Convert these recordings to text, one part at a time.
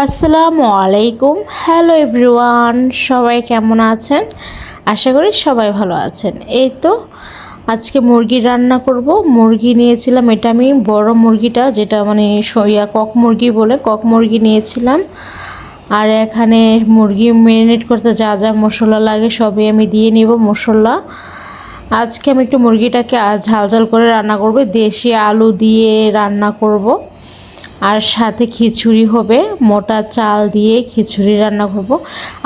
আসসালামু আলাইকুম। Hello everyone, সবাই কেমন আছেন? আশা করি সবাই ভালো আছেন। এই তো আজকে মুরগি রান্না করব। মুরগি নিয়েছিলাম, এটা আমি বড় মুরগিটা, যেটা মানে কক মুরগি বলে, কক মুরগি নিয়েছিলাম। আর এখানে মুরগি ম্যারিনেট করতে যা যা মশলা লাগে সবই আমি দিয়ে নিব মশলা। আজকে আমি একটু মুরগিটাকে ঝাল ঝাল করে রান্না করব, দেশি আলু দিয়ে রান্না করব। আর সাথে খিচুড়ি হবে, মোটা চাল দিয়ে খিচুড়ি রান্না করব।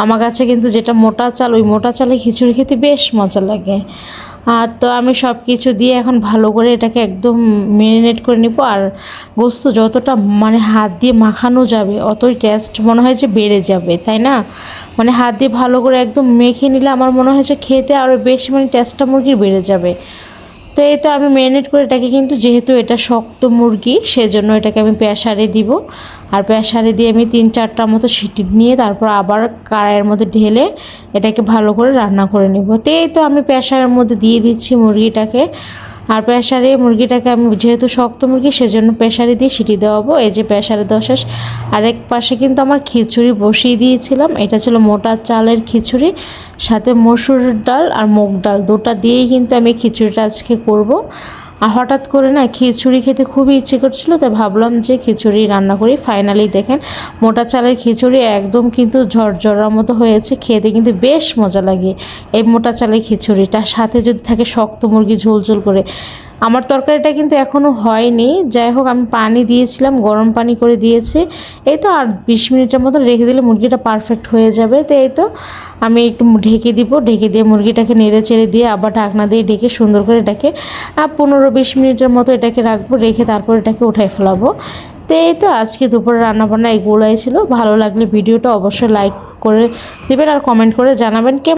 আমার কাছে কিন্তু যেটা মোটা চাল, ওই মোটা চালে খিচুড়ি খেতে বেশ মজা লাগে। আর তো আমি সব কিছু দিয়ে এখন ভালো করে এটাকে একদম ম্যারিনেট করে নিব। আর গোস্ত যতটা মানে হাত দিয়ে মাখানো যাবে অতই টেস্ট মনে হয় যে বেড়ে যাবে, তাই না? মানে হাত দিয়ে ভালো করে একদম মেখে নিলে আমার মনে হয় যে খেতে আরও বেশি মানে টেস্টটা মুরগির বেড়ে যাবে। তো এই তো আমি ম্যারিনেট করে এটাকে, কিন্তু যেহেতু এটা শক্ত মুরগি সেজন্য এটাকে আমি প্রেসারে দিব। আর প্রেসারে দিয়ে আমি 3-4টা মতো সিটি নিয়ে তারপর আবার কড়াইয়ের মধ্যে ঢেলে এটাকে ভালো করে রান্না করে নেব। তো এই তো আমি প্রেসারের মধ্যে দিয়ে দিচ্ছি মুরগিটাকে। আর প্রেসারে মুরগিটাকে আমি, যেহেতু শক্ত মুরগি সেজন্য প্রেসারে দিয়ে সিটি দেওয়াবো। এই যে প্রেসারে দেওয়া শেষ। আরেক পাশে কিন্তু আমার খিচুড়ি বসিয়ে দিয়েছিলাম। এটা ছিল মোটা চালের খিচুড়ি, সাথে মসুর ডাল আর মুগ ডাল দুটো দিয়েই কিন্তু আমি খিচুড়িটা আজকে করব। আর হঠাৎ করে না খিচুড়ি খেতে খুবই ইচ্ছে করছিল, তাই ভাবলাম যে খিচুড়ি রান্না করি। ফাইনালি দেখেন মোটা চালের খিচুড়ি একদম কিন্তু ঝরঝরার মতো হয়েছে, খেতে কিন্তু বেশ মজা লাগে এই মোটা চালের খিচুড়িটা। সাথে যদি থাকে শক্ত মুরগি ঝোল ঝোল করে। আমার তরকারিটা কিন্তু এখনও হয়নি, যাই হোক আমি পানি দিয়েছিলাম, গরম পানি করে দিয়েছি। এই তো আর 20 মিনিটের মতো রেখে দিলে মুরগিটা পারফেক্ট হয়ে যাবে। তো এই তো আমি একটু ঢেকে দিব, ঢেকে দিয়ে মুরগিটাকে নেড়ে চেড়ে দিয়ে আবার ঢাকনা দিয়ে ঢেকে সুন্দর করে এটাকে 15-20 মিনিটের মতো এটাকে রাখবো, রেখে তারপর এটাকে উঠাই ফেলাবো। তো এই তো আজকে দুপুরে রান্নাবান্না এগুলোই ছিল। ভালো লাগলে ভিডিওটা অবশ্যই লাইক করে দেবেন আর কমেন্ট করে জানাবেন কেমন